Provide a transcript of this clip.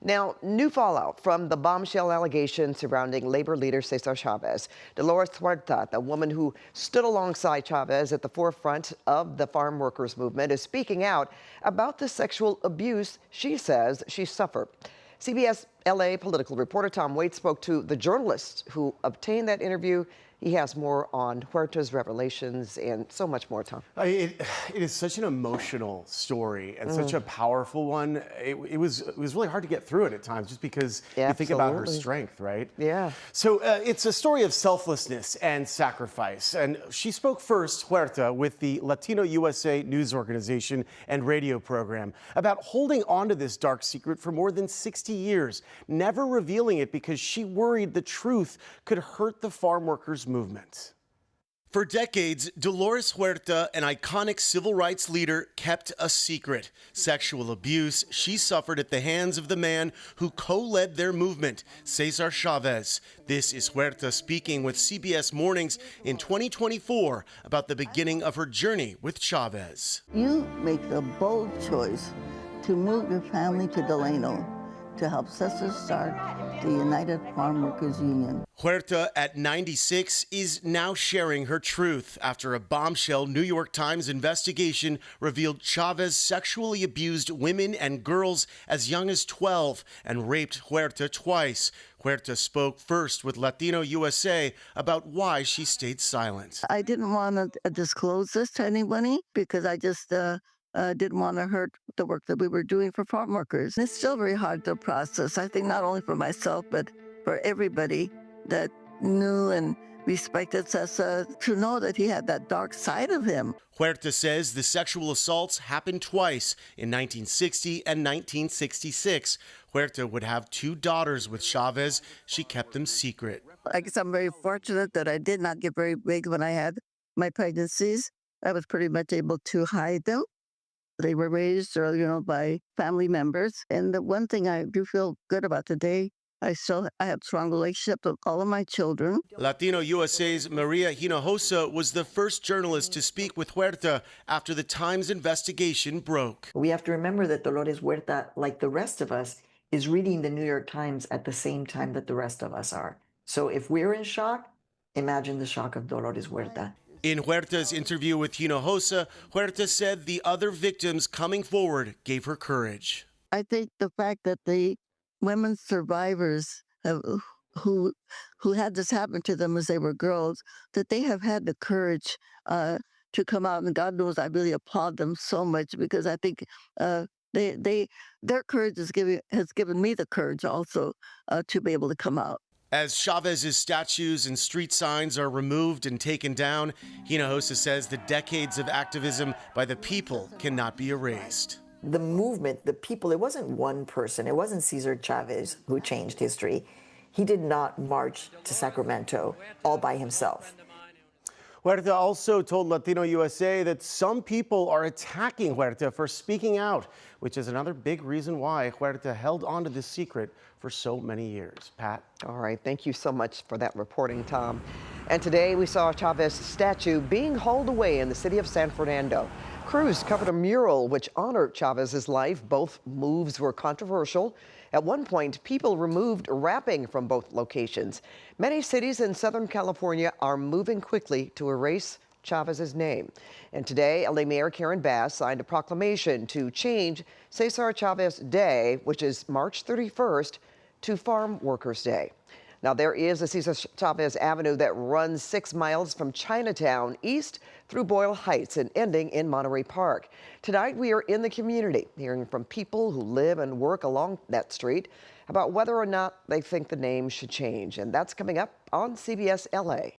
Now, new fallout from the bombshell allegations surrounding labor leader Cesar Chavez. Dolores Huerta, the woman who stood alongside Chavez at the forefront of the farm workers movement, is speaking out about the sexual abuse she says she suffered. CBS LA political reporter Tom Waite spoke to the journalist who obtained that interview. He has more on Huerta's revelations and so much more, Tom. It is such an emotional story and such a powerful one. It was really hard to get through it at times, just because you think about her strength, right? Yeah. So it's a story of selflessness and sacrifice. And she spoke first, Huerta, with the Latino USA news organization and radio program about holding on to this dark secret for more than 60 years, never revealing it because she worried the truth could hurt the farm workers movement. For decades, Dolores Huerta, an iconic civil rights leader, kept a secret. Sexual abuse she suffered at the hands of the man who co-led their movement, Cesar Chavez. This is Huerta speaking with CBS Mornings in 2024 about the beginning of her journey with Chavez. You make the bold choice to move your family to Delano to help Cesar start the United Farm Workers Union. Huerta, at 96, is now sharing her truth after a bombshell New York Times investigation revealed Chavez sexually abused women and girls as young as 12 and raped Huerta twice. Huerta spoke first with Latino USA about why she stayed silent. I didn't want to disclose this to anybody because I just didn't want to hurt the work that we were doing for farm workers. It's still very hard to process, I think, not only for myself, but for everybody that knew and respected Cesar, to know that he had that dark side of him. Huerta says the sexual assaults happened twice, in 1960 and 1966. Huerta would have 2 daughters with Chavez. She kept them secret. I guess I'm very fortunate that I did not get very big when I had my pregnancies. I was pretty much able to hide them. They were raised, by family members. And the one thing I do feel good about today, I have strong relationships with all of my children. Latino USA's Maria Hinojosa was the first journalist to speak with Huerta after the Times investigation broke. We have to remember that Dolores Huerta, like the rest of us, is reading the New York Times at the same time that the rest of us are. So if we're in shock, imagine the shock of Dolores Huerta. In Huerta's interview with Hinojosa, Huerta said the other victims coming forward gave her courage. I think the fact that the women survivors who had this happen to them as they were girls, that they have had the courage to come out, and God knows I really applaud them so much, because I think their courage has given me the courage also to be able to come out. As Chavez's statues and street signs are removed and taken down, Hinojosa says the decades of activism by the people cannot be erased. The movement, the people, it wasn't one person. It wasn't Cesar Chavez who changed history. He did not march to Sacramento all by himself. Huerta also told Latino USA that some people are attacking Huerta for speaking out, which is another big reason why Huerta held on to this secret for so many years. Pat? All right, thank you so much for that reporting, Tom. And today we saw Chavez's statue being hauled away in the city of San Fernando. Crews covered a mural which honored Chavez's life. Both moves were controversial. At one point, people removed wrapping from both locations. Many cities in Southern California are moving quickly to erase Chavez's name. And today, LA Mayor Karen Bass signed a proclamation to change Cesar Chavez Day, which is March 31st, to Farm Workers Day. Now, there is a Cesar Chavez Avenue that runs 6 miles from Chinatown east through Boyle Heights and ending in Monterey Park. Tonight, we are in the community, hearing from people who live and work along that street about whether or not they think the name should change. And that's coming up on CBS LA.